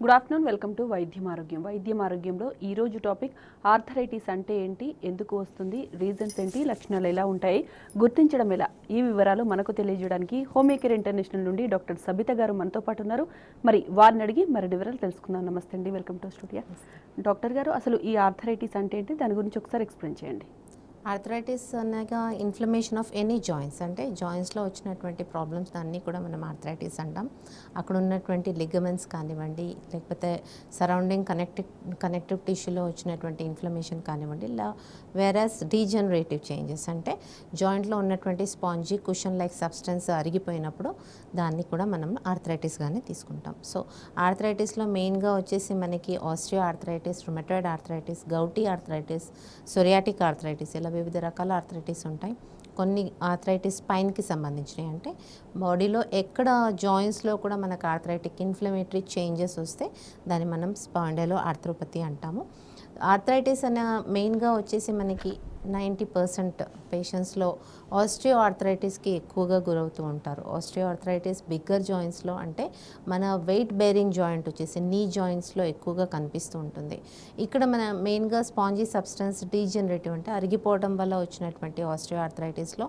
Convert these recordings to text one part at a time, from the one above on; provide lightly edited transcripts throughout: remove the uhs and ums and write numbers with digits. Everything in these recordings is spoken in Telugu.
గుడ్ ఆఫ్టర్నూన్, వెల్కమ్ టు వైద్యం ఆరోగ్యం. వైద్యం ఆరోగ్యంలో ఈరోజు టాపిక్ ఆర్థరైటిస్ అంటే ఏంటి, ఎందుకు వస్తుంది, రీజన్స్ ఏంటి, లక్షణాలు ఎలా ఉంటాయి, గుర్తించడం ఎలా, ఈ వివరాలు మనకు తెలియజేయడానికి హోమియోకేర్ ఇంటర్నేషనల్ నుండి డాక్టర్ సబిత గారు మనతో పాటు ఉన్నారు. మరి వారిని అడిగి మరి వివరాలు తెలుసుకుందాం. నమస్తే అండి, వెల్కమ్ టు స్టూడియో. డాక్టర్ గారు, అసలు ఈ ఆర్థరైటిస్ అంటే ఏంటి, దాని గురించి ఒకసారి ఎక్స్ప్లెయిన్ చేయండి. ఆర్థరైటిస్ అనగా ఇన్ఫ్లమేషన్ ఆఫ్ ఎనీ జాయింట్స్, అంటే జాయింట్స్లో వచ్చినటువంటి ప్రాబ్లమ్స్ అన్నీ కూడా మనం ఆర్థరైటిస్ అంటాం. అక్కడ ఉన్నటువంటి లిగమెంట్స్ కానివ్వండి, లేకపోతే సరౌండింగ్ కనెక్టివ్ టిష్యూలో వచ్చినటువంటి ఇన్ఫ్లమేషన్ కానివ్వండి, ఇలా వేరస్ డీజనరేటివ్ చేంజెస్ అంటే జాయింట్లో ఉన్నటువంటి స్పాంజీ కుషన్ లైక్ సబ్స్టెన్స్ అరిగిపోయినప్పుడు దాన్ని కూడా మనం ఆర్థరైటిస్గానే తీసుకుంటాం. సో ఆర్థరైటిస్లో మెయిన్గా వచ్చేసి మనకి osteoarthritis, rheumatoid arthritis, gouty arthritis, psoriatic arthritis, ఇలా వివిధ రకాల ఆర్థరైటిస్ ఉంటాయి. కొన్ని ఆర్థరైటిస్ స్పైన్కి సంబంధించినవి, అంటే బాడీలో ఎక్కడ జాయింట్స్లో కూడా మనకు ఆర్థరైటిక్ ఇన్ఫ్లమేటరీ చేంజెస్ వస్తే దాన్ని మనం స్పాండైలో ఆర్థ్రోపతి అంటాము. ఆర్థరైటిస్ అనే మెయిన్గా వచ్చేసి మనకి 90% పేషెంట్స్లో ఆస్ట్రియో ఆర్థరైటిస్కి ఎక్కువగా గురవుతూ ఉంటారు. ఆస్ట్రియో ఆర్థరైటిస్ బిగ్గర్ జాయింట్స్లో, అంటే మన వెయిట్ బేరింగ్ జాయింట్ వచ్చేసి నీ జాయింట్స్లో ఎక్కువగా కనిపిస్తూ ఉంటుంది. ఇక్కడ మన మెయిన్గా స్పాంజీ సబ్స్టెన్స్ డీజనరేటివ్ అంటే అరిగిపోవడం వల్ల వచ్చినటువంటి ఆస్ట్రియో ఆర్థరైటిస్లో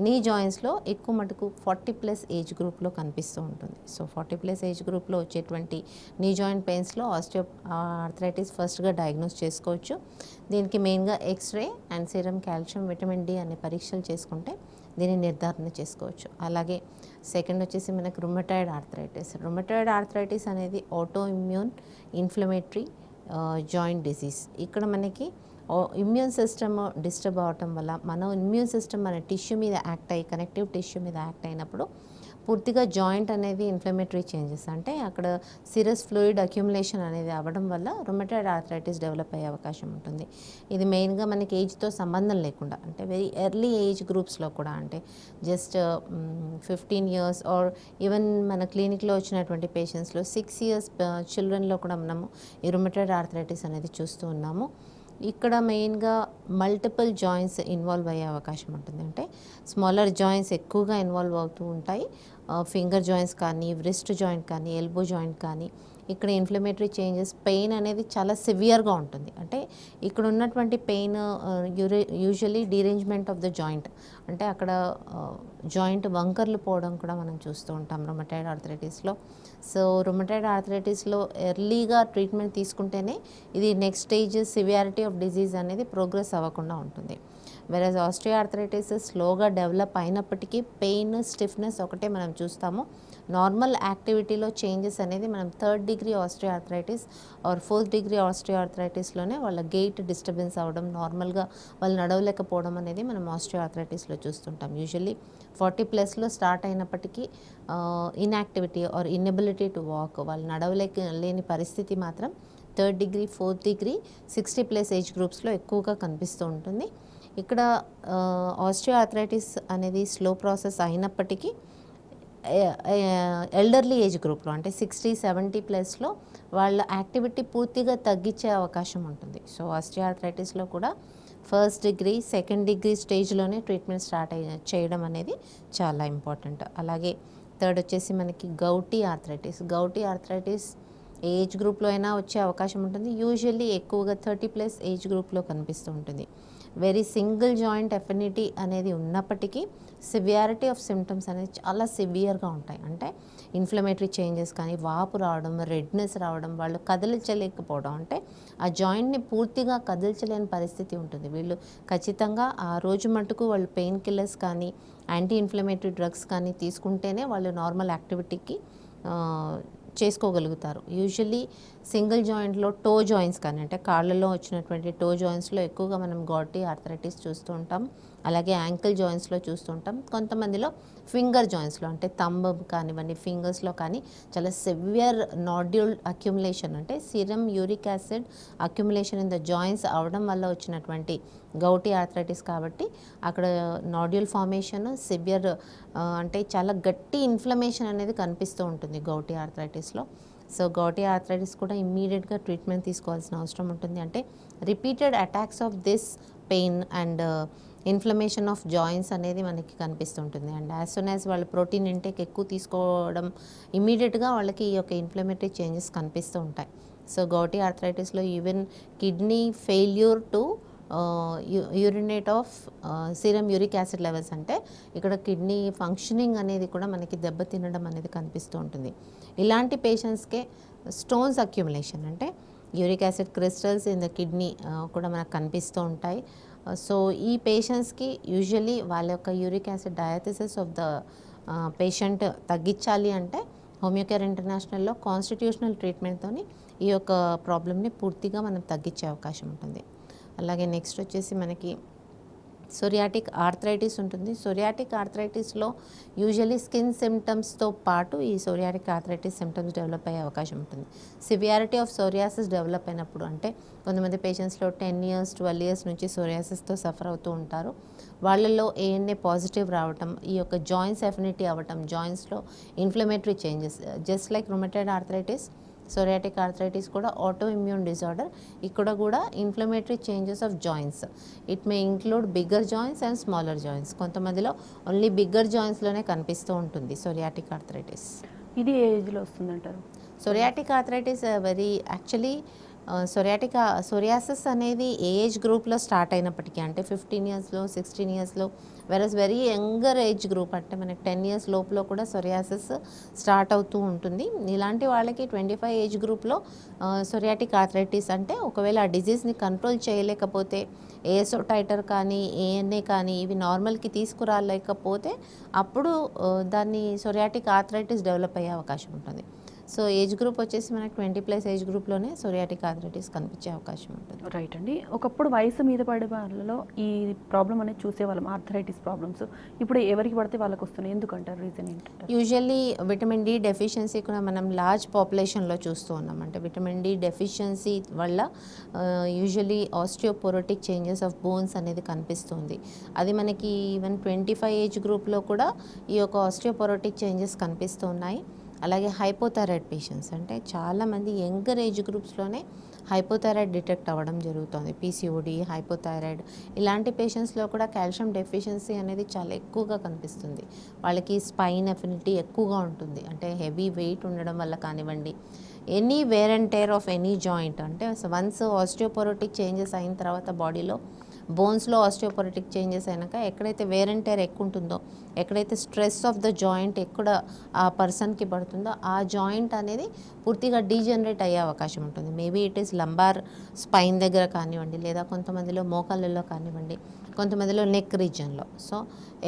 నీ జాయింట్స్లో ఎక్కువ మటుకు 40+ ఏజ్ గ్రూప్లో కనిపిస్తూ ఉంటుంది. సో 40+ ఏజ్ గ్రూప్లో వచ్చేటువంటి నీ జాయింట్ పెయిన్స్లో ఆస్టియో ఆర్థరైటిస్ ఫస్ట్గా డయాగ్నోస్ చేసుకోవచ్చు. దీనికి మెయిన్గా x ray and serum calcium, vitamin D అనే పరీక్షలు చేసుకుంటే దీన్ని నిర్ధారణ చేసుకోవచ్చు. అలాగే సెకండ్ వచ్చేసి మనకు రుమటాయిడ్ ఆర్థరైటిస్. రుమటాయిడ్ ఆర్థరైటిస్ అనేది auto immune inflammatory joint disease. ఇక్కడ మనకి ఇమ్యూన్ సిస్టమ్ డిస్టర్బ్ అవటం వల్ల మన ఇమ్యూన్ సిస్టమ్ మన టిష్యూ మీద యాక్ట్ అయ్యి, కనెక్టివ్ టిష్యూ మీద యాక్ట్ అయినప్పుడు పూర్తిగా జాయింట్ అనేది ఇన్ఫ్లమేటరీ చేంజెస్, అంటే అక్కడ సిరస్ ఫ్లూయిడ్ అక్యుములేషన్ అనేది అవ్వడం వల్ల రుమటాయిడ్ ఆర్థరైటిస్ డెవలప్ అయ్యే అవకాశం ఉంటుంది. ఇది మెయిన్గా మనకి ఏజ్తో సంబంధం లేకుండా, అంటే వెరీ ఎర్లీ ఏజ్ గ్రూప్స్లో కూడా, అంటే జస్ట్ 15 years ఆర్ ఈవెన్ మన క్లినిక్లో వచ్చినటువంటి పేషెంట్స్లో 6 years చిల్డ్రన్లో కూడా మనము ఈ రుమటాయిడ్ ఆర్థరైటిస్ అనేది చూస్తూ ఉన్నాము. ఇక్కడ మెయిన్గా మల్టిపుల్ జాయింట్స్ ఇన్వాల్వ్ అయ్యే అవకాశం ఉంటుంది. అంటే స్మాలర్ జాయింట్స్ ఎక్కువగా ఇన్వాల్వ్ అవుతూ ఉంటాయి. ఫింగర్ జాయింట్స్ కానీ, వ్రిస్ట్ జాయింట్ కానీ, ఎల్బో జాయింట్ కానీ, ఇక్కడ ఇన్ఫ్లమేటరీ చేంజెస్, పెయిన్ అనేది చాలా సివియర్గా ఉంటుంది. అంటే ఇక్కడ ఉన్నటువంటి pain usually derangement of the joint, అంటే అక్కడ జాయింట్ వంకర్లు పోవడం కూడా మనం చూస్తూ ఉంటాం రుమటాయిడ్ ఆర్థరైటిస్లో. సో రుమటాయిడ్ ఆర్థరైటిస్లో ఎర్లీగా ట్రీట్మెంట్ తీసుకుంటేనే ఇది next stage severity of disease అనేది ప్రోగ్రెస్ అవ్వకుండా ఉంటుంది. వెరస్ ఆస్ట్రియో ఆర్థరైటిస్ స్లోగా డెవలప్ అయినప్పటికీ పెయిన్, స్టిఫ్నెస్ ఒకటే మనం చూస్తాము. నార్మల్ యాక్టివిటీలో చేంజెస్ అనేది మనం 3rd degree osteo arthritis or 4th degree osteo ఆర్థరైటిస్లోనే వాళ్ళ గెయిట్ డిస్టర్బెన్స్ అవ్వడం, నార్మల్గా వాళ్ళు నడవలేకపోవడం అనేది మనం ఆస్ట్రియో ఆర్థరైటిస్లో చూస్తుంటాం. యూజువల్లీ 40+లో స్టార్ట్ అయినప్పటికీ inactivity or inability to walk, వాళ్ళు లేని పరిస్థితి మాత్రం 3rd degree, 4th degree, 60+ age గ్రూప్స్లో ఎక్కువగా కనిపిస్తూ ఉంటుంది. ఇక్కడ ఆస్ట్రియో ఆర్థరైటిస్ అనేది స్లో ప్రాసెస్ అయినప్పటికీ ఎల్డర్లీ ఏజ్ గ్రూప్లో, అంటే 60-70+లో వాళ్ళ యాక్టివిటీ పూర్తిగా తగ్గించే అవకాశం ఉంటుంది. సో ఆస్ట్రియో ఆర్థరైటిస్లో కూడా 1st degree, 2nd degree స్టేజ్లోనే ట్రీట్మెంట్ స్టార్ట్ చేయడం అనేది చాలా ఇంపార్టెంట్. అలాగే థర్డ్ వచ్చేసి మనకి gouty arthritis. Gouty arthritis age గ్రూప్లో అయినా వచ్చే అవకాశం ఉంటుంది. యూజువల్లీ ఎక్కువగా 30+ ఏజ్ గ్రూప్లో కనిపిస్తూ ఉంటుంది. వెరీ సింగిల్ జాయింట్ ఎఫినిటీ అనేది ఉన్నప్పటికీ సివియారిటీ ఆఫ్ సిమ్టమ్స్ అనేది చాలా సివియర్గా ఉంటాయి. అంటే ఇన్ఫ్లమేటరీ చేంజెస్ కానీ, వాపు రావడం, రెడ్నెస్ రావడం, వాళ్ళు కదిలించలేకపోవడం, అంటే ఆ జాయింట్ని పూర్తిగా కదిలించలేని పరిస్థితి ఉంటుంది. వీళ్ళు ఖచ్చితంగా ఆ రోజు మటుకు వాళ్ళు పెయిన్ కిల్లర్స్ కానీ, యాంటీ ఇన్ఫ్లమేటరీ డ్రగ్స్ కానీ తీసుకుంటేనే వాళ్ళు నార్మల్ యాక్టివిటీకి చేసుకోగలుగుతారు. యూజువల్లీ సింగిల్ జాయింట్లో టో జాయింట్స్ కానీ, అంటే కాళ్ళలో వచ్చినటువంటి టో జాయింట్స్లో ఎక్కువగా మనం గౌటీ ఆర్థరైటిస్ చూస్తూ ఉంటాం. అలాగే యాంకిల్ జాయింట్స్లో చూస్తూ ఉంటాం. కొంతమందిలో ఫింగర్ జాయింట్స్లో, అంటే థంబ్ కానివ్వండి, ఫింగర్స్లో కానీ చాలా సివియర్ నాడ్యూల్ అక్యుములేషన్, అంటే serum uric acid accumulation in the joints అవడం వల్ల వచ్చినటువంటి గౌటీ ఆర్థరైటిస్. కాబట్టి అక్కడ నాడ్యూల్ ఫార్మేషన్ సివియర్, అంటే చాలా గట్టి ఇన్ఫ్లమేషన్ అనేది కనిపిస్తూ ఉంటుంది గౌటీ ఆర్థరైటిస్లో. సో గౌటీ ఆర్థరైటిస్ కూడా ఇమ్మీడియట్గా ట్రీట్మెంట్ తీసుకోవాల్సిన అవసరం ఉంటుంది. అంటే repeated attacks of this pain and inflammation of joints అనేది మనకి కనిపిస్తుంటుంది. అండ్ యాజ్ సూన్ యాజ్ వాళ్ళు ప్రోటీన్ ఇంటేక్ ఎక్కువ తీసుకోవడం ఇమీడియట్గా వాళ్ళకి ఈ యొక్క ఇన్ఫ్లమేటరీ చేంజెస్ కనిపిస్తూ ఉంటాయి. సో గౌటీ ఆర్థరైటిస్లో even kidney failure to urinate of serum uric acid levels, అంటే ఇక్కడ కిడ్నీ ఫంక్షనింగ్ అనేది కూడా మనకి దెబ్బతినడం అనేది కనిపిస్తూ ఉంటుంది. ఇలాంటి పేషెంట్స్కే స్టోన్స్ అక్యుములేషన్ అంటే uric acid crystals in the kidney కూడా మనకు కనిపిస్తూ ఉంటాయి. సో ఈ పేషెంట్స్కి యూజువలీ వాళ్ళ యొక్క uric acid diathesis of the patient తగ్గించాలి అంటే హోమియోకేర్ ఇంటర్నేషనల్లో కాన్స్టిట్యూషనల్ ట్రీట్మెంట్తో ఈ యొక్క ప్రాబ్లమ్ని పూర్తిగా మనం తగ్గించే అవకాశం ఉంటుంది. అలాగే నెక్స్ట్ వచ్చేసి మనకి సోరియాటిక్ ఆర్థరైటిస్ ఉంటుంది. సోరియాటిక్ ఆర్థరైటిస్లో యూజువలీ స్కిన్ సిమ్టమ్స్తో పాటు ఈ సోరియాటిక్ ఆర్థరైటిస్ సిమ్టమ్స్ డెవలప్ అయ్యే అవకాశం ఉంటుంది. సివియారిటీ ఆఫ్ సోరియాసిస్ డెవలప్ అయినప్పుడు, అంటే కొంతమంది పేషెంట్స్లో 10 years 12 years నుంచి సోరియాసిస్తో సఫర్ అవుతూ ఉంటారు. వాళ్ళల్లో ANA పాజిటివ్ రావటం, ఈ యొక్క జాయింట్స్ ఎఫినిటీ అవ్వటం, జాయింట్స్లో inflammatory changes, just like rheumatoid arthritis, psoriatic arthritis కూడా ఆటో ఇమ్యూన్ డిజార్డర్. ఇక్కడ కూడా inflammatory changes of joints, it may include bigger joints and smaller joints. కొంతమందిలో ఓన్లీ బిగ్గర్ జాయింట్స్లోనే కనిపిస్తూ ఉంటుంది సోరియాటిక్ ఆర్థరైటిస్. ఇది ఏ ఏజ్లో వస్తుందంటారు? Psoriatic arthritis very actually psoriasis అనేది ఏజ్ గ్రూప్లో స్టార్ట్ అయినప్పటికీ, అంటే 15 yearsలో 16 yearsలో, versus very younger age group అంటే మనకి 10 years లోపల కూడా సోరియాసిస్ స్టార్ట్ అవుతూ ఉంటుంది. ఇలాంటి వాళ్ళకి 25 ఏజ్ గ్రూప్లో సోరియాటిక్ ఆర్థరైటిస్ అంటే ఒకవేళ ఆ డిజీజ్ని కంట్రోల్ చేయలేకపోతే, ఏఎస్ఓ టైటర్ కానీ ANA కానీ ఇవి నార్మల్కి తీసుకురాలేకపోతే అప్పుడు దాన్ని సోరియాటిక్ ఆర్థరైటిస్ డెవలప్ అయ్యే అవకాశం ఉంటుంది. సో ఏజ్ గ్రూప్ వచ్చేసి మనకి 20+ ఏజ్ గ్రూప్లోనే సోరియాటిక్ ఆర్థరైటిస్ కనిపించే అవకాశం ఉంటుంది. రైట్ అండి. ఒకప్పుడు వయసు మీద పడే వాళ్ళలో ఈ ప్రాబ్లం అనేది చూసేవాళ్ళం, ఆర్థరైటిస్ ప్రాబ్లమ్స్. ఇప్పుడు ఎవరికి పడితే వాళ్ళకి వస్తున్నాయి, ఎందుకంటారు? రీజన్ ఏంటంటారు? యూజువల్లీ విటమిన్ డి డెఫిషియన్సీ కూడా మనం లార్జ్ పాపులేషన్లో చూస్తూ ఉన్నాం. అంటే విటమిన్ డి డెఫిషియన్సీ వల్ల usually osteoporotic changes of bones అనేది కనిపిస్తుంది. అది మనకి ఈవెన్ 25 ఏజ్ గ్రూప్లో కూడా ఈ యొక్క ఆస్టియోపోరోటిక్ చేంజెస్ కనిపిస్తూ ఉన్నాయి. అలాగే హైపోథైరాయిడ్ పేషెంట్స్, అంటే చాలామంది యంగర్ ఏజ్ గ్రూప్స్లోనే హైపోథైరాయిడ్ డిటెక్ట్ అవ్వడం జరుగుతుంది. PCOD, హైపోథైరాయిడ్ ఇలాంటి పేషెంట్స్లో కూడా కాల్షియం డెఫిషియన్సీ అనేది చాలా ఎక్కువగా కనిపిస్తుంది. వాళ్ళకి స్పైన్ ఎఫినిటీ ఎక్కువగా ఉంటుంది, అంటే హెవీ వెయిట్ ఉండడం వల్ల కానివ్వండి, any wear and tear of any joint, అంటే వన్స్ ఆస్టియోపోరోటిక్ చేంజెస్ అయిన తర్వాత బాడీలో బోన్స్లో ఆస్టియోపోరోటిక్ చేంజెస్ అయినాక ఎక్కడైతే వేర్ అండ్ టేర్ ఎక్కువ ఉంటుందో, ఎక్కడైతే స్ట్రెస్ ఆఫ్ ద జాయింట్ ఎక్కడ ఆ పర్సన్కి పడుతుందో ఆ జాయింట్ అనేది పూర్తిగా డీజనరేట్ అయ్యే అవకాశం ఉంటుంది. Maybe it is lumbar spine దగ్గర కానివ్వండి, లేదా కొంతమందిలో మోకాళ్ళలో కానివ్వండి, కొంతమందిలో నెక్ రీజన్లో. సో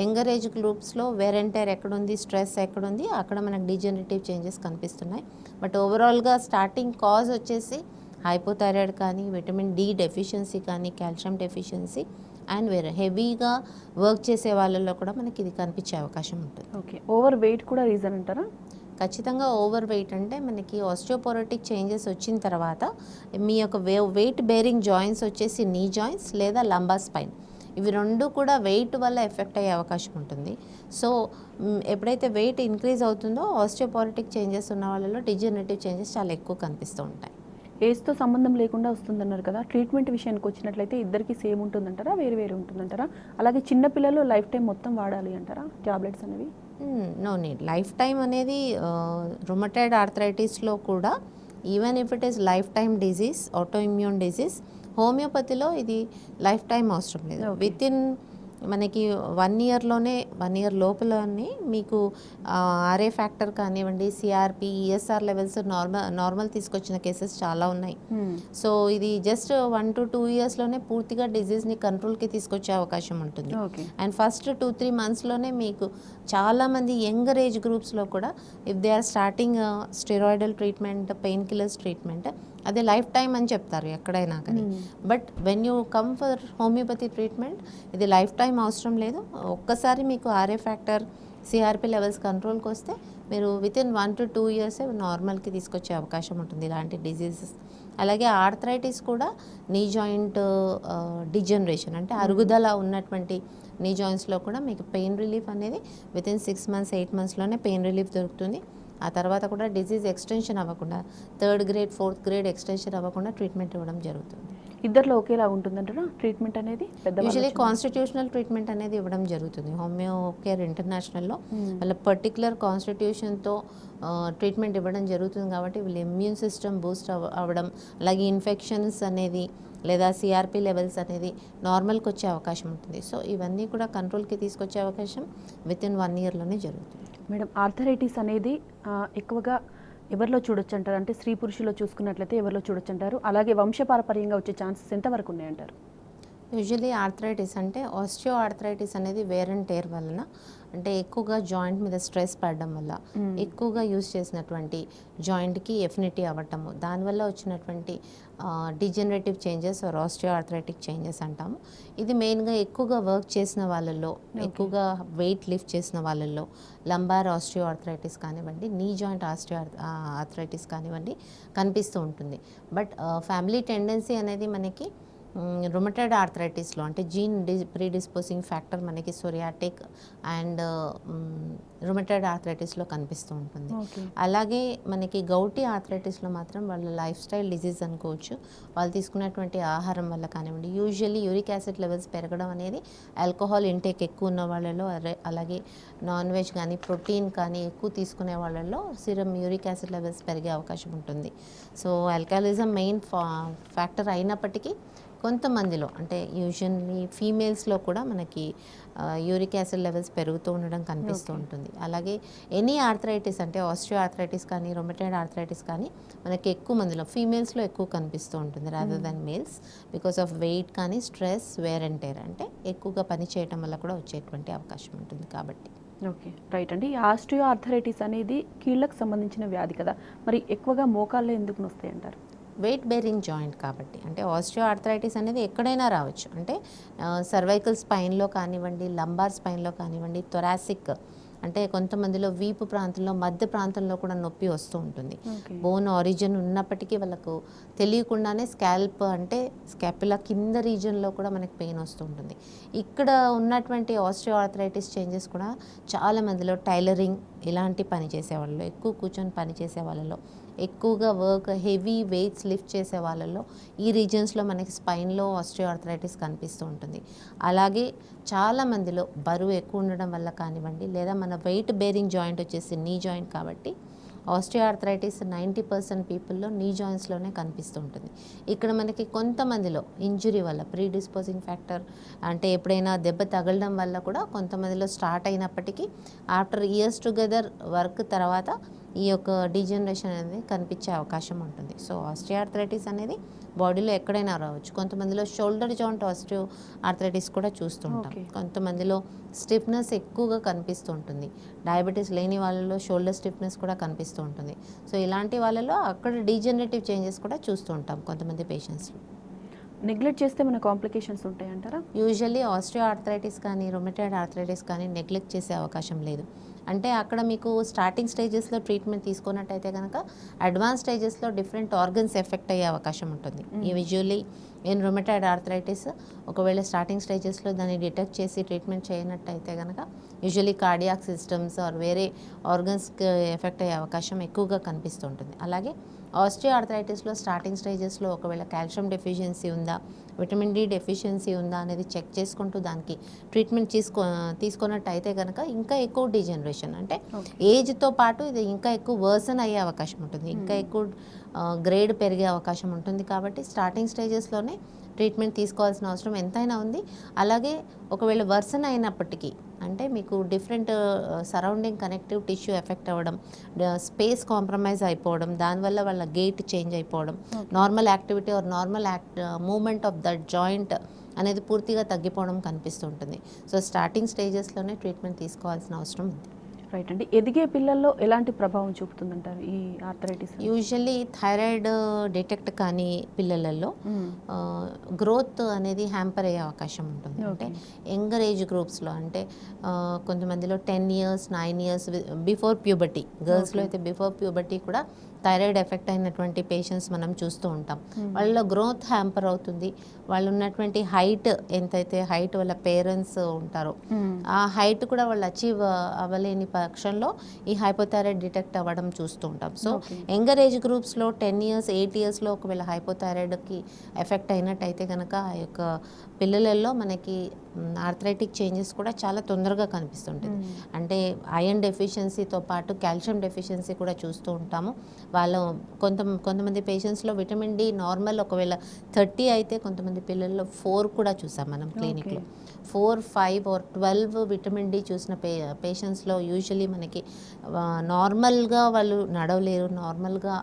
యంగర్ ఏజ్ గ్రూప్స్లో వేర్ అండ్ టేర్ ఎక్కడుంది, స్ట్రెస్ ఎక్కడుంది, అక్కడ మనకు డీజనరేటివ్ చేంజెస్ కనిపిస్తున్నాయి. బట్ ఓవరాల్గా స్టార్టింగ్ కాజ్ వచ్చేసి హైపోథైరాయిడ్ కానీ, విటమిన్ డి డెఫిషియన్సీ కానీ, కాల్షియం డెఫిషియన్సీ అండ్ వేరే హెవీగా వర్క్ చేసే వాళ్ళల్లో కూడా మనకి ఇది కనిపించే అవకాశం ఉంటుంది. ఓకే, ఓవర్ వెయిట్ కూడా రీజన్ అంటారా? ఖచ్చితంగా ఓవర్ వెయిట్ అంటే మనకి ఆస్టియోపోరోటిక్ చేంజెస్ వచ్చిన తర్వాత మీ యొక్క వెయిట్ బేరింగ్ జాయింట్స్ వచ్చేసి నీ జాయింట్స్ లేదా లంబార్ స్పైన్, ఇవి రెండు కూడా వెయిట్ వల్ల ఎఫెక్ట్ అయ్యే అవకాశం ఉంటుంది. సో ఎప్పుడైతే వెయిట్ ఇంక్రీజ్ అవుతుందో ఆస్టియోపోరోటిక్ చేంజెస్ ఉన్న వాళ్ళలో డిజనరేటివ్ చేంజెస్ చాలా ఎక్కువ కనిపిస్తూ ఉంటాయి. ఏజ్తో సంబంధం లేకుండా వస్తుందన్నారు కదా, ట్రీట్మెంట్ విషయానికి వచ్చినట్లయితే ఇద్దరికి సేమ్ ఉంటుందంటారా, వేరు వేరు ఉంటుందంటారా? అలాగే చిన్నపిల్లలు లైఫ్ టైం మొత్తం వాడాలి అంటారా ట్యాబ్లెట్స్ అనేవి? No need. లైఫ్ టైం అనేది రుమటైడ్ ఆర్థరైటిస్లో కూడా even if it is life time disease, auto immune disease, హోమియోపతిలో ఇది లైఫ్ టైం అవసరం లేదు. విత్ ఇన్ మనకి 1 yearలోనే 1 year లోపలనే మీకు RA ఫ్యాక్టర్ కానివ్వండి, CRP, ESR లెవెల్స్ నార్మల్ తీసుకొచ్చిన కేసెస్ చాలా ఉన్నాయి. సో ఇది జస్ట్ 1 to 2 yearsలోనే పూర్తిగా డిజీజ్ని కంట్రోల్కి తీసుకొచ్చే అవకాశం ఉంటుంది. అండ్ ఫస్ట్ 2-3 monthsలోనే మీకు చాలామంది యంగర్ ఏజ్ గ్రూప్స్లో కూడా if they are starting steroidal treatment, pain killers treatment, అదే లైఫ్ టైం అని చెప్తారు ఎక్కడైనా కానీ. But when you come for homeopathy treatment ఇది లైఫ్ టైం అవసరం లేదు. ఒక్కసారి మీకు RA ఫ్యాక్టర్, CRP లెవెల్స్ కంట్రోల్కి వస్తే మీరు విత్ ఇన్ 1 to 2 years నార్మల్కి తీసుకొచ్చే అవకాశం ఉంటుంది ఇలాంటి డిజీజెస్. అలాగే ఆర్థరైటిస్ కూడా నీ జాయింట్ డిజనరేషన్ అంటే అరుగుదల ఉన్నటువంటి నీ జాయింట్స్లో కూడా మీకు పెయిన్ రిలీఫ్ అనేది విత్ ఇన్ 6 months 8 monthsలోనే పెయిన్ రిలీఫ్ దొరుకుతుంది. ఆ తర్వాత కూడా డిజీజ్ ఎక్స్టెన్షన్ అవ్వకుండా 3rd grade 4th grade extension అవ్వకుండా ట్రీట్మెంట్ ఇవ్వడం జరుగుతుంది. ఇద్దరిలో ఒకేలా ఉంటుందంటారా ట్రీట్మెంట్ అనేది యూజువలీ కాన్స్టిట్యూషనల్ ట్రీట్మెంట్ అనేది ఇవ్వడం జరుగుతుంది. హోమియో కేర్ ఇంటర్నేషనల్లో వాళ్ళ పర్టికులర్ కాన్స్టిట్యూషన్తో ట్రీట్మెంట్ ఇవ్వడం జరుగుతుంది కాబట్టి వీళ్ళ ఇమ్యూన్ సిస్టమ్ బూస్ట్ అవ్వడం, అలాగే ఇన్ఫెక్షన్స్ అనేది లేదా సిఆర్పి లెవెల్స్ అనేది నార్మల్కి వచ్చే అవకాశం ఉంటుంది. సో ఇవన్నీ కూడా కంట్రోల్కి తీసుకొచ్చే అవకాశం విత్ ఇన్ 1 yearలోనే జరుగుతుంది. మేడం, ఆర్థరైటిస్ అనేది ఎక్కువగా ఎవరిలో చూడొచ్చు అంటారు? అంటే స్త్రీ పురుషుల్లో చూసుకున్నట్లయితే ఎవరిలో చూడొచ్చు అంటారు? అలాగే వంశపారపర్యంగా వచ్చే ఛాన్సెస్ ఎంతవరకు ఉన్నాయంటారు? యూజువలీ ఆర్థరైటిస్ అంటే ఆస్టియో ఆర్థరైటిస్ అనేది వేర్ అండ్ టేర్ వలన, అంటే ఎక్కువగా జాయింట్ మీద స్ట్రెస్ పడడం వల్ల, ఎక్కువగా యూజ్ చేసినటువంటి జాయింట్కి ఎఫినిటీ అవ్వటము, దానివల్ల వచ్చినటువంటి degenerative changes or osteo arthritic changes అంటాము. ఇది మెయిన్గా ఎక్కువగా వర్క్ చేసిన వాళ్ళల్లో, ఎక్కువగా వెయిట్ లిఫ్ట్ చేసిన వాళ్ళల్లో లంబార్ ఆస్టియో ఆర్థరైటిస్ కానివ్వండి, నీ జాయింట్ ఆస్టియో ఆర్థరైటిస్ కానివ్వండి కనిపిస్తూ ఉంటుంది. బట్ ఫ్యామిలీ టెండెన్సీ అనేది మనకి రుమటాయిడ్ ఆర్థరైటిస్లో అంటే జీన్ ప్రీడిస్పోజింగ్ ఫ్యాక్టర్ మనకి సోరియాటిక్ అండ్ రుమటాయిడ్ ఆర్థరైటిస్లో కనిపిస్తూ ఉంటుంది. అలాగే మనకి గౌటీ ఆర్థరైటిస్లో మాత్రం వాళ్ళ లైఫ్ స్టైల్ డిజీజ్ అనుకోవచ్చు, వాళ్ళు తీసుకున్నటువంటి ఆహారం వల్ల కానివ్వండి, యూజువల్లీ యూరిక్ యాసిడ్ లెవెల్స్ పెరగడం అనేది ఆల్కహాల్ ఇంటేక్ ఎక్కువ ఉన్న వాళ్ళలో, అలాగే నాన్ వెజ్ కానీ ప్రోటీన్ కానీ ఎక్కువ తీసుకునే వాళ్ళలో సిరం యూరిక్ యాసిడ్ లెవెల్స్ పెరిగే అవకాశం ఉంటుంది. సో ఆల్కహాలిజం మెయిన్ ఫ్యాక్టర్ అయినప్పటికీ కొంతమందిలో అంటే యూజువల్లీ ఫీమేల్స్లో కూడా మనకి యూరిక్ యాసిడ్ లెవెల్స్ పెరుగుతూ ఉండడం కనిపిస్తూ ఉంటుంది. అలాగే ఎనీ ఆర్థరైటిస్ అంటే ఆస్టియో ఆర్థరైటిస్ కానీ రొమటాయిడ్ ఆర్థరైటిస్ కానీ మనకి ఎక్కువ మందిలో ఫీమేల్స్లో ఎక్కువ కనిపిస్తూ ఉంటుంది rather than males, because of weight కానీ స్ట్రెస్, వేర్ అండ్ టేర్ అంటే ఎక్కువగా పని చేయటం వల్ల కూడా వచ్చేటువంటి అవకాశం ఉంటుంది కాబట్టి. ఓకే, రైట్ అండి. ఆస్టియో ఆర్థరైటిస్ అనేది కీళ్ళకు సంబంధించిన వ్యాధి కదా, మరి ఎక్కువగా మోకాళ్ళు ఎందుకు వస్తాయి అంటారు? వెయిట్ బేరింగ్ జాయింట్ కాబట్టి, అంటే ఆస్టియో ఆర్థరైటిస్ అనేది ఎక్కడైనా రావచ్చు. అంటే సర్వైకల్ స్పైన్లో కానివ్వండి, లంబార్ స్పైన్లో కానివ్వండి, థొరాసిక్ అంటే కొంతమందిలో వీపు ప్రాంతంలో, మధ్య ప్రాంతంలో కూడా నొప్పి వస్తూ ఉంటుంది. బోన్ ఆరిజిన్ ఉన్నప్పటికీ వాళ్ళకు తెలియకుండానే స్కాల్ప్ అంటే స్కాపులా కింద రీజన్లో కూడా మనకి పెయిన్ వస్తూ ఉంటుంది. ఇక్కడ ఉన్నటువంటి ఆస్టియో ఆర్థరైటిస్ చేంజెస్ కూడా చాలా మందిలో టైలరింగ్ ఇలాంటి పని చేసేవాళ్ళలో, ఎక్కువ కూర్చొని పని చేసే వాళ్ళలో, ఎక్కువగా వర్క్ హెవీ వెయిట్స్ లిఫ్ట్ చేసే వాళ్ళల్లో ఈ రీజన్స్లో మనకి స్పైన్లో ఆస్టియో ఆర్థరైటిస్ కనిపిస్తూ ఉంటుంది. అలాగే చాలామందిలో బరువు ఎక్కువ ఉండడం వల్ల కానివ్వండి, లేదా మన వెయిట్ బేరింగ్ జాయింట్ వచ్చేసి నీ జాయింట్ కాబట్టి ఆస్టియో ఆర్థరైటిస్ 90% పీపుల్లో నీ జాయింట్స్లోనే కనిపిస్తూ ఉంటుంది. ఇక్కడ మనకి కొంతమందిలో ఇంజురీ వల్ల, ప్రీడిస్పోజింగ్ ఫ్యాక్టర్ అంటే ఎప్పుడైనా దెబ్బ తగలడం వల్ల కూడా కొంతమందిలో స్టార్ట్ అయినప్పటికీ ఆఫ్టర్ ఇయర్స్ టుగెదర్ వర్క్ తర్వాత ఈ యొక్క డీజనరేషన్ అనేది కనిపించే అవకాశం ఉంటుంది. సో ఆస్టియో ఆర్థరైటిస్ అనేది బాడీలో ఎక్కడైనా రావచ్చు. కొంతమందిలో షోల్డర్ జాయింట్ ఆస్టియో ఆర్థరైటిస్ కూడా చూస్తూ ఉంటాం. కొంతమందిలో స్టిఫ్నెస్ ఎక్కువగా కనిపిస్తూ ఉంటుంది. డయాబెటీస్ లేని వాళ్ళలో షోల్డర్ స్టిఫ్నెస్ కూడా కనిపిస్తూ ఉంటుంది. సో ఇలాంటి వాళ్ళలో అక్కడ డీజనరేటివ్ చేంజెస్ కూడా చూస్తూ ఉంటాం కొంతమంది పేషెంట్స్లో. నెగ్లెక్ట్ చేస్తే మన కాంప్లికేషన్స్ ఉంటాయంటారా? యూజువల్లీ ఆస్టియో ఆర్థరైటిస్ కానీ రొమటాయిడ్ ఆర్థరైటిస్ కానీ నెగ్లెక్ట్ చేసే అవకాశం లేదు. అంటే అక్కడ మీకు స్టార్టింగ్ స్టేజెస్లో ట్రీట్మెంట్ తీసుకున్నట్టయితే కనుక అడ్వాన్స్ స్టేజెస్లో డిఫరెంట్ ఆర్గన్స్ ఎఫెక్ట్ అయ్యే అవకాశం ఉంటుంది. యూజువల్లీ ఇన్ రొమటాయిడ్ ఆర్థరైటిస్ ఒకవేళ స్టార్టింగ్ స్టేజెస్లో దాన్ని డిటెక్ట్ చేసి ట్రీట్మెంట్ చేయనట్టయితే కనుక యూజువల్లీ కార్డియాక్ సిస్టమ్స్ ఆర్ వేరే ఆర్గన్స్కి ఎఫెక్ట్ అయ్యే అవకాశం ఎక్కువగా కనిపిస్తూ ఉంటుంది. అలాగే ఆస్టియో ఆర్థరైటిస్లో స్టార్టింగ్ స్టేజెస్లో ఒకవేళ కాల్షియం డెఫిషియన్సీ ఉందా, విటమిన్ డి డెఫిషియన్సీ ఉందా అనేది చెక్ చేసుకుంటూ దానికి ట్రీట్మెంట్ తీసుకున్నట్టయితే కనుక ఇంకా ఎక్కువ డీజనరేషన్ అంటే ఏజ్తో పాటు ఇది ఇంకా ఎక్కువ వర్సన్ అయ్యే అవకాశం ఉంటుంది, ఇంకా ఎక్కువ గ్రేడ్ పెరిగే అవకాశం ఉంటుంది. కాబట్టి స్టార్టింగ్ స్టేజెస్లోనే ట్రీట్మెంట్ తీసుకోవాల్సిన అవసరం ఎంతైనా ఉంది. అలాగే ఒకవేళ వర్సన్ అయినప్పటికీ అంటే మీకు different surrounding connective tissue effect అవ్వడం, స్పేస్ కాంప్రమైజ్ అయిపోవడం, దానివల్ల వాళ్ళ గెయిట్ చేంజ్ అయిపోవడం, normal activity or normal movement of that joint అనేది పూర్తిగా తగ్గిపోవడం కనిపిస్తూ ఉంటుంది. సో స్టార్టింగ్ స్టేజెస్లోనే ట్రీట్మెంట్ తీసుకోవాల్సిన అవసరం ఉంది. రైట్ అండి. ఎదిగే పిల్లల్లో ఎలాంటి ప్రభావం చూపుతుందంటారు ఈ ఆర్థరైటిస్? యూజువల్లీ థైరాయిడ్ డిటెక్ట్ కానీ పిల్లలలో గ్రోత్ అనేది హ్యాంపర్ అయ్యే అవకాశం ఉంటుంది. అంటే యంగర్ ఏజ్ గ్రూప్స్లో అంటే కొంతమందిలో 10 years 9 years బిఫోర్ ప్యూబర్టీ, గర్ల్స్లో అయితే బిఫోర్ ప్యూబర్టీ కూడా థైరాయిడ్ ఎఫెక్ట్ అయినటువంటి పేషెంట్స్ మనం చూస్తూ ఉంటాం. వాళ్ళలో గ్రోత్ హ్యాంపర్ అవుతుంది. వాళ్ళు ఉన్నటువంటి హైట్ ఎంతైతే హైట్ వాళ్ళ పేరెంట్స్ ఉంటారో ఆ హైట్ కూడా వాళ్ళు అచీవ్ అవ్వలేని పక్షంలో ఈ హైపోథైరాయిడ్ డిటెక్ట్ అవ్వడం చూస్తూ ఉంటాం. So Okay. యంగర్ ఏజ్ గ్రూప్స్లో 10 ఇయర్స్ 8 ఇయర్స్లో ఒకవేళ హైపోథైరాయిడ్కి ఎఫెక్ట్ అయినట్టయితే కనుక ఆ యొక్క పిల్లలలో మనకి ఆర్థరైటిక్ చేంజెస్ కూడా చాలా తొందరగా కనిపిస్తుంటుంది. అంటే ఐరన్ డెఫిషియన్సీతో పాటు కాల్షియం డెఫిషియన్సీ కూడా చూస్తూ ఉంటాము. వాళ్ళు కొంతమంది పేషెంట్స్లో విటమిన్ డి నార్మల్ ఒకవేళ 30 అయితే కొంతమంది పిల్లల్లో 4 కూడా చూసాం మనం క్లినిక్లో. 4, 5 or 12 విటమిన్ డి చూసిన పేషెంట్స్లో యూజువలీ మనకి నార్మల్గా వాళ్ళు నడవలేరు, నార్మల్గా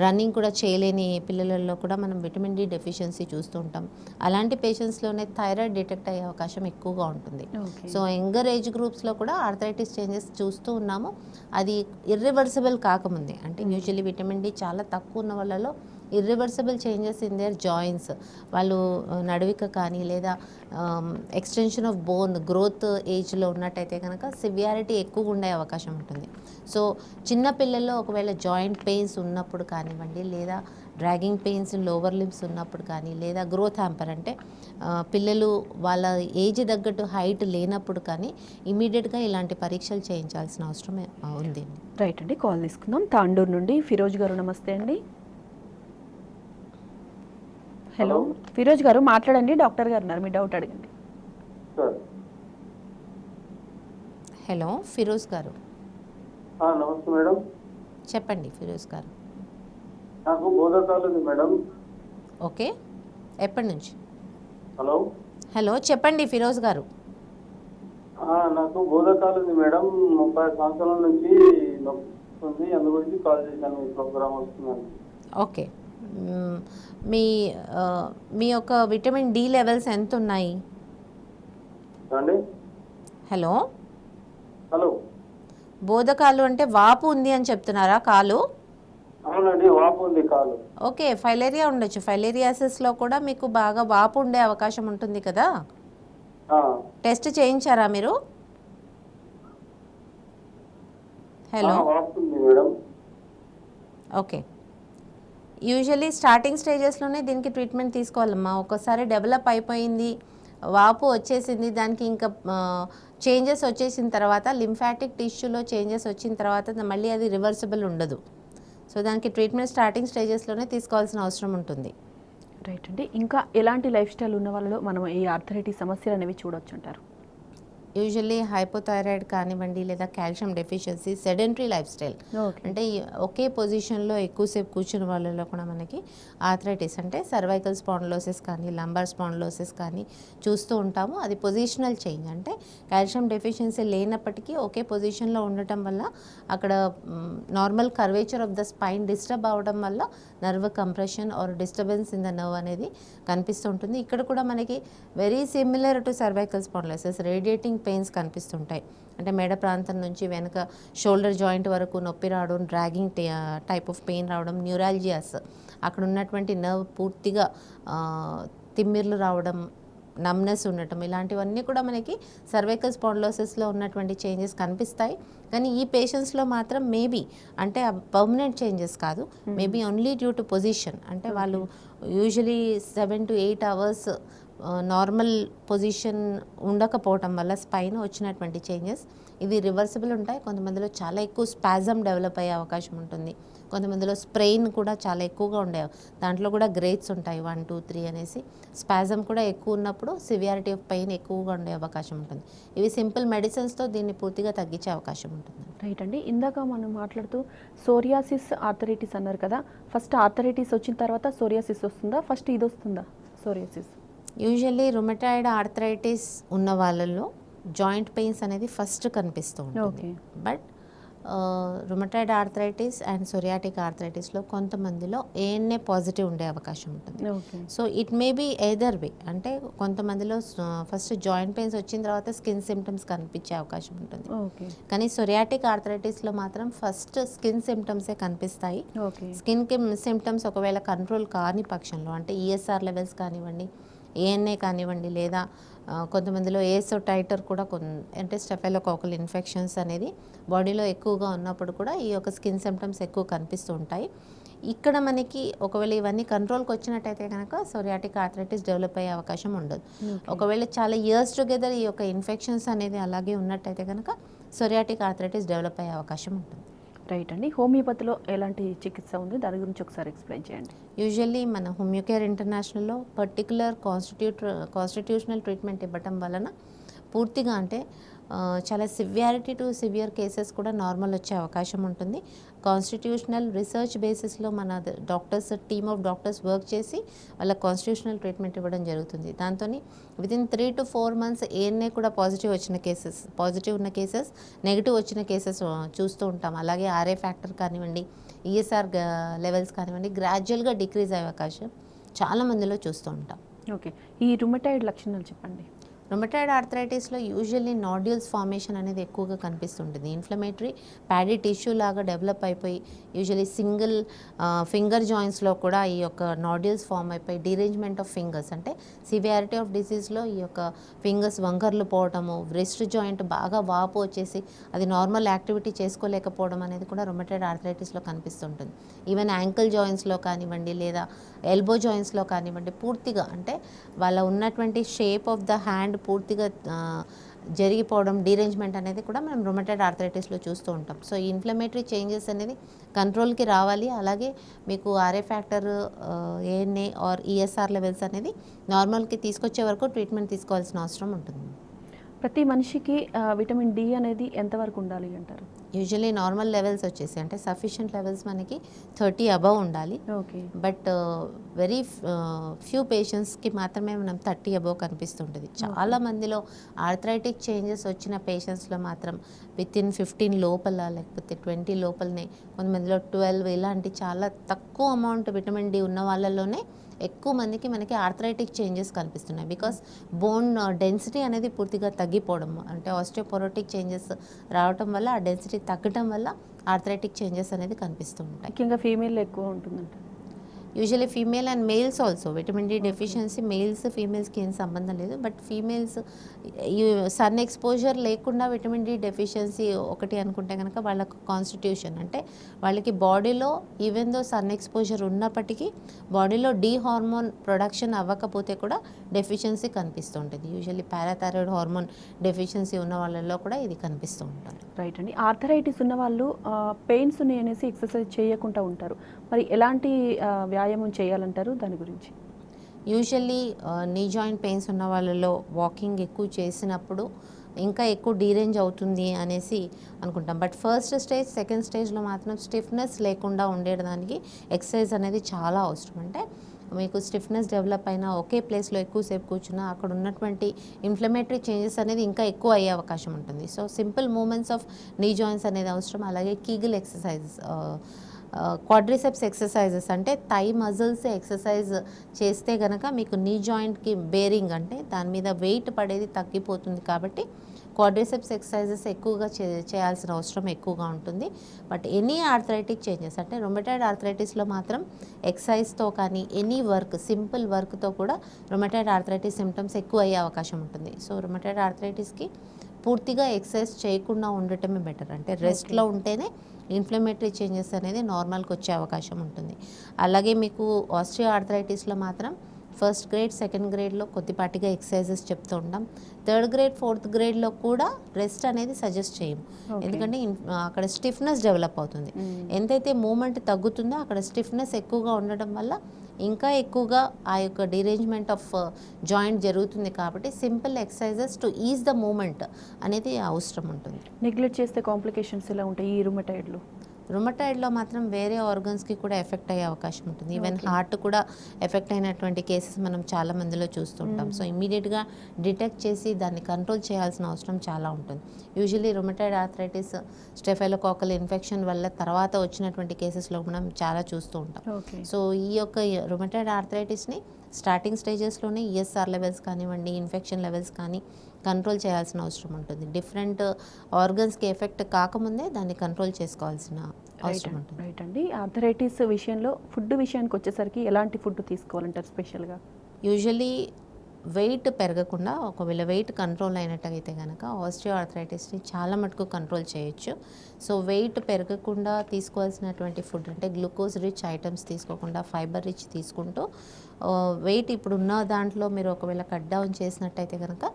రన్నింగ్ కూడా చేయలేని పిల్లలలో కూడా మనం విటమిన్ డి డెఫిషియన్సీ చూస్తూ ఉంటాం. అలాంటి పేషెంట్స్లోనే థైరాయిడ్ డిటెక్ట్ అయ్యే అవకాశం ఎక్కువగా ఉంటుంది. సో యంగర్ ఏజ్ గ్రూప్స్లో కూడా ఆర్థరైటిస్ చేంజెస్ చూస్తూ ఉన్నాము. అది ఇర్రివర్సిబుల్ కాకముందే, అంటే యూజువల్లీ విటమిన్ డి చాలా తక్కువ ఉన్న వాళ్ళలో irreversible changes in there joints, వాళ్ళు నడవిక కానీ లేదా ఎక్స్టెన్షన్ ఆఫ్ బోన్ గ్రోత్ ఏజ్లో ఉన్నట్టయితే కనుక సివియారిటీ ఎక్కువగా ఉండే అవకాశం ఉంటుంది. సో చిన్న పిల్లల్లో ఒకవేళ జాయింట్ పెయిన్స్ ఉన్నప్పుడు కానివ్వండి, లేదా డ్రాగింగ్ పెయిన్స్ లోవర్ లిమ్స్ ఉన్నప్పుడు కానీ, లేదా గ్రోత్ హ్యాంపర్ అంటే పిల్లలు వాళ్ళ ఏజ్ తగ్గట్టు హైట్ లేనప్పుడు కానీ ఇమీడియట్గా ఇలాంటి పరీక్షలు చేయించాల్సిన అవసరం ఉంది. రైట్ అండి, కాల్ తీసుకుందాం. తాండూరు నుండి ఫిరోజ్ గారు, నమస్తే అండి. హలో ఫిరోజ్ గారు, మాట్లాడండి. డాక్టర్ గారు ఉన్నారు, మీ డౌట్ అడగండి. హలో ఫిరోజ్ గారు. నమస్తే మేడం. చెప్పండి ఫిరోజ్ గారు. నాకు బోధకాలు ఉంది మేడం. ఓకే, ఎప్పటి నుంచి? హలో హలో చెప్పండి ఫిరోజ్ గారు. నాకు బోధకాలు ఉంది మేడం. 30 సంవత్సరాల నుంచి నొప్పి, అందు గురించి కాల్ చేశాను. మీ ప్రోగ్రామ్ వస్తుందని. ఓకే, మీ యొక్క విటమిన్ డి లెవెల్స్ ఎంత ఉన్నాయి? అండి హలో హలో బోధకాలు అంటే వాపు ఉంది అని చెప్తున్నారా? కాలు? అవునండి, వాపు ఉంది కాలు. ఓకే, ఫైలేరియా ఉండొచ్చు. ఫైలేరియాసిస్లో కూడా మీకు బాగా వాపు ఉండే అవకాశం ఉంటుంది కదా. టెస్ట్ చేయించారా మీరు? హలో వాపు ఉంది మేడం. ఓకే, యూజువల్లీ స్టార్టింగ్ స్టేజెస్లోనే దీనికి ట్రీట్మెంట్ తీసుకోవాలమ్మా. ఒకసారి డెవలప్ అయిపోయింది, వాపు వచ్చేసింది, దానికి ఇంకా చేంజెస్ వచ్చేసిన తర్వాత లింఫాటిక్ టిష్యూలో చేంజెస్ వచ్చిన తర్వాత మళ్ళీ అది రివర్సిబుల్ ఉండదు. సో దానికి ట్రీట్మెంట్ స్టార్టింగ్ స్టేజెస్లోనే తీసుకోవాల్సిన అవసరం ఉంటుంది. రైట్ అండి, ఇంకా ఎలాంటి లైఫ్ స్టైల్ ఉన్న వాళ్ళలో మనం ఈ ఆర్థరైటిస్ సమస్యలు అనేవి చూడొచ్చు అంటారు? యూజువల్లీ హైపోథైరాయిడ్ కానివ్వండి, లేదా calcium deficiency, sedentary life style, అంటే ఒకే పొజిషన్లో ఎక్కువసేపు కూర్చున్న వాళ్ళలో కూడా మనకి ఆర్థరైటిస్ అంటే సర్వైకల్ స్పాండిలోసిస్ కానీ లంబార్ స్పాండిలోసిస్ కానీ చూస్తూ ఉంటాము. అది పొజిషనల్ చేంజ్, అంటే కాల్షియం డెఫిషియన్సీ లేనప్పటికీ ఒకే పొజిషన్లో ఉండటం వల్ల అక్కడ normal curvature of the spine disturb అవ్వడం వల్ల nerve compression or disturbance in the nerve అనేది కనిపిస్తూ ఉంటుంది. ఇక్కడ కూడా మనకి very similar to cervical spondylosis radiating pains కనిపిస్తుంటాయి. అంటే మెడ ప్రాంతం నుంచి వెనక షోల్డర్ జాయింట్ వరకు నొప్పి రావడం, డ్రాగింగ్ టైప్ ఆఫ్ పెయిన్ రావడం, న్యూరాలజియాస్, అక్కడ ఉన్నటువంటి నర్వ్ పూర్తిగా తిమ్మిర్లు రావడం, నమ్నెస్ ఉండటం, ఇలాంటివన్నీ కూడా మనకి సర్వైకల్ స్పాండిలోసిస్లో ఉన్నటువంటి చేంజెస్ కనిపిస్తాయి. కానీ ఈ పేషెంట్స్లో మాత్రం మేబీ అంటే పర్మనెంట్ చేంజెస్ కాదు, maybe only due to position. అంటే వాళ్ళు usually 7 to 8 hours normal position ఉండకపోవటం వల్ల స్పైన్ వచ్చినటువంటి చేంజెస్ ఇవి రివర్సిబుల్ ఉంటాయి. కొంతమందిలో చాలా ఎక్కువ స్పాజమ్ డెవలప్ అయ్యే అవకాశం ఉంటుంది. కొంతమందిలో స్ప్రెయిన్ కూడా చాలా ఎక్కువగా ఉండే, దాంట్లో కూడా గ్రేడ్స్ ఉంటాయి 1, 2, 3 అనేసి. స్పాజమ్ కూడా ఎక్కువ ఉన్నప్పుడు సివియారిటీ ఆఫ్ పెయిన్ ఎక్కువగా ఉండే అవకాశం ఉంటుంది. ఇవి సింపుల్ మెడిసిన్స్తో దీన్ని పూర్తిగా తగ్గించే అవకాశం ఉంటుంది. రైట్ అండి, ఇందాక మనం మాట్లాడుతూ సోరియాసిస్ ఆర్థరైటిస్ అన్నారు కదా. ఫస్ట్ ఆర్థరైటిస్ వచ్చిన తర్వాత సోరియాసిస్ వస్తుందా, ఫస్ట్ ఇది వస్తుందా సోరియాసిస్? యూజువల్లీ రుమటాయిడ్ ఆర్థరైటిస్ ఉన్న వాళ్ళలో జాయింట్ పెయిన్స్ అనేది ఫస్ట్ కనిపిస్తూ ఉంటుంది. But rheumatoid arthritis and psoriatic ఆర్థరైటిస్లో కొంతమందిలో ఏఎన్ఏ పాజిటివ్ ఉండే అవకాశం ఉంటుంది. So it may be either way, అంటే కొంతమందిలో ఫస్ట్ జాయింట్ పెయిన్స్ వచ్చిన తర్వాత స్కిన్ సిమ్టమ్స్ కనిపించే అవకాశం ఉంటుంది. కానీ సోరియాటిక్ ఆర్థరైటిస్లో మాత్రం ఫస్ట్ స్కిన్ సిమ్టమ్సే కనిపిస్తాయి. స్కిన్ సిమ్టమ్స్ ఒకవేళ కంట్రోల్ కాని పక్షంలో, అంటే ఈఎస్ఆర్ లెవెల్స్ కానివ్వండి, ఏఎన్ఏ కానివ్వండి, లేదా కొంతమందిలో ఏఎస్ఓ టైటర్ కూడా అంటే స్టెఫైలోకాకల్ ఇన్ఫెక్షన్స్ అనేది బాడీలో ఎక్కువగా ఉన్నప్పుడు కూడా ఈ యొక్క స్కిన్ సిమ్టమ్స్ ఎక్కువ కనిపిస్తూ ఉంటాయి. ఇక్కడ మనకి ఒకవేళ ఇవన్నీ కంట్రోల్కి వచ్చినట్టయితే కనుక సోరియాటిక్ ఆర్థరైటిస్ డెవలప్ అయ్యే అవకాశం ఉండదు. ఒకవేళ చాలా ఇయర్స్ టుగెదర్ ఈ యొక్క ఇన్ఫెక్షన్స్ అనేది అలాగే ఉన్నట్టయితే కనుక సొరియాటిక్ ఆర్థరైటిస్ డెవలప్ అయ్యే అవకాశం ఉంటుంది. రైట్ అండి. హోమియోపతిలో ఎలాంటి చికిత్స ఉంది, దాని గురించి ఒకసారి ఎక్స్ప్లెయిన్ చేయండి. యూజువల్లీ మన హోమియోకేర్ ఇంటర్నేషనల్లో పర్టికులర్ కాన్స్టిట్యూషనల్ ట్రీట్మెంట్ ఇవ్వటం వలన పూర్తిగా అంటే చాలా సివియారిటీ టు సివియర్ కేసెస్ కూడా నార్మల్ వచ్చే అవకాశం ఉంటుంది. కాన్స్టిట్యూషనల్ రీసెర్చ్ బేసిస్లో మన doctors team of doctors work చేసి వాళ్ళ కాన్స్టిట్యూషనల్ ట్రీట్మెంట్ ఇవ్వడం జరుగుతుంది. దాంతో వితిన్ 3 to 4 months ఏఎన్ఏ కూడా పాజిటివ్ ఉన్న కేసెస్ నెగిటివ్ వచ్చిన కేసెస్ చూస్తూ ఉంటాం. అలాగే ఆర్ఏ ఫ్యాక్టర్ కానివ్వండి, ఈఎస్ఆర్ లెవెల్స్ కానివ్వండి గ్రాడ్యువల్గా డిక్రీజ్ అయ్యే అవకాశం చాలా మందిలో చూస్తూ ఉంటాం. ఓకే, ఈ రుమటాయిడ్ లక్షణాలు చెప్పండి. రుమటాయిడ్ ఆర్థరైటిస్లో యూజువల్లీ నాడ్యూల్స్ ఫార్మేషన్ అనేది ఎక్కువగా కనిపిస్తుంటుంది. ఇన్ఫ్లమేటరీ ప్యాడీ టిష్యూ లాగా డెవలప్ అయిపోయి యూజువల్లీ సింగిల్ ఫింగర్ జాయింట్స్లో కూడా ఈ యొక్క నాడ్యూల్స్ ఫామ్ అయిపోయి డిరేంజ్మెంట్ ఆఫ్ ఫింగర్స్ అంటే సివియారిటీ ఆఫ్ డిసీజ్లో ఈ యొక్క ఫింగర్స్ వంకర్లు పోవటము, రిస్ట్ జాయింట్ బాగా వాపు వచ్చేసి అది నార్మల్ యాక్టివిటీ చేసుకోలేకపోవడం అనేది కూడా రుమటాయిడ్ ఆర్థరైటిస్లో కనిపిస్తుంటుంది. ఈవెన్ యాంకిల్ జాయింట్స్లో కానివ్వండి లేదా ఎల్బో జాయింట్స్లో కానివ్వండి పూర్తిగా అంటే వాళ్ళ ఉన్నటువంటి షేప్ ఆఫ్ ద హ్యాండ్ పూర్తిగా జరిగిపోవడం, డీరేంజ్మెంట్ అనేది కూడా మనం రుమటాయిడ్ ఆర్థరైటిస్లో చూస్తూ ఉంటాం. సో ఈ ఇన్ఫ్లమేటరీ చేంజెస్ అనేది కంట్రోల్కి రావాలి. అలాగే మీకు RA factor, ANA or ESR levels అనేది నార్మల్కి తీసుకొచ్చే వరకు ట్రీట్మెంట్ తీసుకోవాల్సిన అవసరం ఉంటుంది. ప్రతి మనిషికి విటమిన్ డి అనేది ఎంతవరకు ఉండాలి అంటారు? యూజువల్లీ నార్మల్ లెవెల్స్ వచ్చేసి అంటే సఫిషియంట్ లెవెల్స్ మనకి 30 అబవ్ ఉండాలి. ఓకే, బట్ వెరీ ఫ్యూ పేషెంట్స్కి మాత్రమే మనం 30 అబవ్ కనిపిస్తుంటుంది. చాలా మందిలో ఆర్థరైటిక్ చేంజెస్ వచ్చిన పేషెంట్స్లో మాత్రం వితిన్ 15 లోపల లేకపోతే 20 లోపలనే, కొంతమందిలో 12 ఇలాంటి చాలా తక్కువ అమౌంట్ విటమిన్ డి ఉన్న వాళ్ళలోనే ఎక్కువ మందికి మనకి ఆర్థరైటిక్ చేంజెస్ కనిపిస్తున్నాయి. బికాస్ బోన్ డెన్సిటీ అనేది పూర్తిగా తగ్గిపోవడం అంటే ఆస్టియోపోరోటిక్ చేంజెస్ రావటం వల్ల ఆ డెన్సిటీ తగ్గటం వల్ల ఆర్థరైటిక్ చేంజెస్ అనేది కనిపిస్తూ ఉంటాయి. ముఖ్యంగా ఫీమేల్ ఎక్కువ ఉంటుందంట. Usually female and males also vitamin D deficiency males ఫీమేల్స్కి ఏం సంబంధం లేదు. బట్ ఫీమేల్స్ సన్ ఎక్స్పోజర్ లేకుండా విటమిన్ డి డెఫిషియన్సీ ఒకటి అనుకుంటే కనుక వాళ్ళ కాన్స్టిట్యూషన్ అంటే వాళ్ళకి బాడీలో ఈవెన్ దో సన్ ఎక్స్పోజర్ ఉన్నప్పటికీ బాడీలో డి హార్మోన్ ప్రొడక్షన్ అవ్వకపోతే కూడా డెఫిషియన్సీ కనిపిస్తూ ఉంటుంది. యూజువల్లీ పారాథైరాయిడ్ హార్మోన్ డెఫిషియన్సీ ఉన్న వాళ్ళల్లో కూడా ఇది కనిపిస్తూ ఉంటుంది. రైట్ అండి. ఆర్థరైటిస్ ఉన్న వాళ్ళు పెయిన్స్ ఉన్నాయి అనేసి ఎక్సర్సైజ్ చేయకుండా ఉంటారు. మరి ఎలాంటి వ్యాయామం చేయాలంటారు దాని గురించి? యూజువల్లీ నీ జాయింట్ పెయిన్స్ ఉన్న వాళ్ళలో వాకింగ్ ఎక్కువ చేసినప్పుడు ఇంకా ఎక్కువ డీరేంజ్ అవుతుంది అనేసి అనుకుంటాం. బట్ ఫస్ట్ స్టేజ్, సెకండ్ స్టేజ్లో మాత్రం స్టిఫ్నెస్ లేకుండా ఉండేదానికి ఎక్సర్సైజ్ అనేది చాలా అవసరం. అంటే మీకు స్టిఫ్నెస్ డెవలప్ అయినా ఒకే ప్లేస్లో ఎక్కువసేపు కూర్చున్నా అక్కడ ఉన్నటువంటి ఇన్ఫ్లమేటరీ చేంజెస్ అనేది ఇంకా ఎక్కువ అయ్యే అవకాశం ఉంటుంది. So simple movements of knee joints అనేది అవసరం. అలాగే కీగిల్ ఎక్సర్సైజెస్, క్వాడ్రిసెప్స్ ఎక్సర్సైజెస్ అంటే థై మజిల్స్ ఎక్సర్సైజ్ చేస్తే కనుక మీకు నీ జాయింట్కి బేరింగ్ అంటే దాని మీద వెయిట్ పడేది తగ్గిపోతుంది. కాబట్టి క్వాడ్రిసెప్స్ ఎక్సర్సైజెస్ ఎక్కువగా చేయాల్సిన అవసరం ఎక్కువగా ఉంటుంది. బట్ ఎనీ ఆర్థరైటిక్ చేంజెస్ అంటే రుమటాయిడ్ ఆర్థరైటిస్లో మాత్రం ఎక్సర్సైజ్తో కానీ ఎనీ వర్క్, సింపుల్ వర్క్తో కూడా రుమటాయిడ్ ఆర్థరైటిస్ సిమ్టమ్స్ ఎక్కువ అయ్యే అవకాశం ఉంటుంది. సో రుమటాయిడ్ ఆర్థరైటిస్కి పూర్తిగా ఎక్సర్సైజ్ చేయకుండా ఉండటమే బెటర్. అంటే రెస్ట్లో ఉంటేనే ఇన్ఫ్లమేటరీ చేంజెస్ అనేది నార్మల్కి వచ్చే అవకాశం ఉంటుంది. అలాగే మీకు ఆస్టియో ఆర్థరైటిస్లో మాత్రం ఫస్ట్ గ్రేడ్, సెకండ్ గ్రేడ్లో కొద్దిపాటిగా ఎక్సర్సైజెస్ చెప్తూ ఉంటాం. థర్డ్ గ్రేడ్, ఫోర్త్ గ్రేడ్లో కూడా రెస్ట్ అనేది సజెస్ట్ చేయము. ఎందుకంటే అక్కడ స్టిఫ్నెస్ డెవలప్ అవుతుంది. ఎంతైతే మూమెంట్ తగ్గుతుందో అక్కడ స్టిఫ్నెస్ ఎక్కువగా ఉండడం వల్ల ఇంకా ఎక్కువగా ఆ యొక్క డిరేంజ్మెంట్ ఆఫ్ జాయింట్ జరుగుతుంది. కాబట్టి simple exercises to ease the movement అనేది అవసరం ఉంటుంది. నెగ్లెక్ట్ చేస్తే కాంప్లికేషన్స్ ఎలా ఉంటాయి ఈ రుమటాయిడ్లో? రుమటాయిడ్లో మాత్రం వేరే ఆర్గన్స్కి కూడా ఎఫెక్ట్ అయ్యే అవకాశం ఉంటుంది. ఈవెన్ హార్ట్ కూడా ఎఫెక్ట్ అయినటువంటి కేసెస్ మనం చాలా మందిలో చూస్తుంటాం. సో ఇమీడియట్గా డిటెక్ట్ చేసి దాన్ని కంట్రోల్ చేయాల్సిన అవసరం చాలా ఉంటుంది. యూజువల్లీ రుమటాయిడ్ ఆర్థరైటిస్ స్టెఫైలోకాకల్ ఇన్ఫెక్షన్ వల్ల తర్వాత వచ్చినటువంటి కేసెస్లో మనం చాలా చూస్తూ ఉంటాం. సో ఈ యొక్క రుమటాయిడ్ ఆర్థరైటిస్ని స్టార్టింగ్ స్టేజెస్లోనే ఈఎస్ఆర్ లెవెల్స్ కానివ్వండి, ఇన్ఫెక్షన్ లెవెల్స్ కానీ కంట్రోల్ చేయాల్సిన అవసరం ఉంటుంది. డిఫరెంట్ ఆర్గన్స్కి ఎఫెక్ట్ కాకముందే దాన్ని కంట్రోల్ చేసుకోవాల్సిన అవసరం ఉంటుంది. రైట్ అండి. ఆర్థరైటిస్ విషయంలో ఫుడ్ విషయానికి వచ్చేసరికి ఎలాంటి ఫుడ్ తీసుకోవాలంటారు స్పెషల్గా? యూజువల్లీ వెయిట్ పెరగకుండా, ఒకవేళ వెయిట్ కంట్రోల్ అయినట్టయితే కనుక ఆస్టియో ఆర్థరైటిస్ని చాలా మటుకు కంట్రోల్ చేయొచ్చు. సో వెయిట్ పెరగకుండా తీసుకోవాల్సినటువంటి ఫుడ్ అంటే గ్లూకోజ్ రిచ్ ఐటమ్స్ తీసుకోకుండా ఫైబర్ రిచ్ తీసుకుంటూ వెయిట్ ఇప్పుడున్న దాంట్లో మీరు ఒకవేళ కట్ డౌన్ చేసినట్టయితే కనుక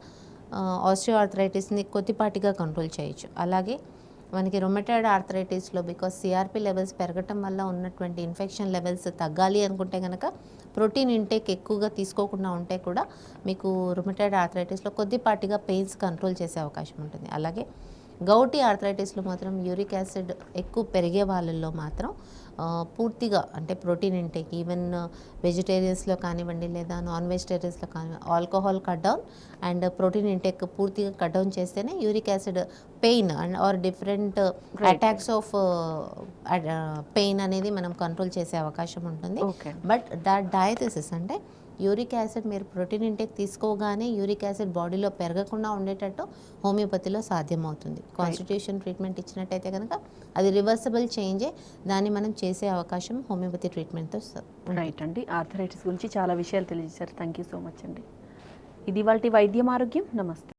ఆస్టియో ఆర్థరైటిస్ని కొద్దిపాటిగా కంట్రోల్ చేయొచ్చు. అలాగే మనకి రొమటైడ్ ఆర్థరైటిస్లో బికాస్ సిఆర్పి లెవెల్స్ పెరగటం వల్ల ఉన్నటువంటి ఇన్ఫెక్షన్ లెవెల్స్ తగ్గాలి అనుకుంటే కనుక ప్రోటీన్ ఇంటేక్ ఎక్కువగా తీసుకోకుండా ఉంటే కూడా మీకు రొమటైడ్ ఆర్థరైటిస్లో కొద్దిపాటిగా పెయిన్స్ కంట్రోల్ చేసే అవకాశం ఉంటుంది. అలాగే గౌటీ ఆర్థరైటిస్లో మాత్రం యూరిక్ యాసిడ్ ఎక్కువ పెరిగే వాళ్ళల్లో మాత్రం పూర్తిగా అంటే ప్రోటీన్ ఇంటేక్ ఈవెన్ వెజిటేరియన్స్లో కానివ్వండి లేదా నాన్ వెజిటేరియన్స్లో కానివ్వండి alcohol cut down and protein intake పూర్తిగా కట్ డౌన్ చేస్తేనే uric acid pain and or different attacks of pain అనేది మనం కంట్రోల్ చేసే అవకాశం ఉంటుంది. బట్ డయాథసిస్ అంటే యూరిక్ యాసిడ్ మీరు ప్రోటీన్ ఇంటేక్ తీసుకోగానే యూరిక్ యాసిడ్ బాడీలో పెరగకుండా ఉండేటట్టు హోమియోపతిలో సాధ్యమవుతుంది. కాన్స్టిట్యూషన్ ట్రీట్మెంట్ ఇచ్చినట్టయితే కనుక అది రివర్సబుల్ చేంజే, దాన్ని మనం చేసే అవకాశం హోమియోపతి ట్రీట్మెంట్తో. రైట్ అండి, ఆర్థరైటిస్ గురించి చాలా విషయాలు తెలియజేశారు. థ్యాంక్ యూ సో మచ్ అండి. ఇది ఇవాల్టి వైద్యం ఆరోగ్యం. నమస్తే.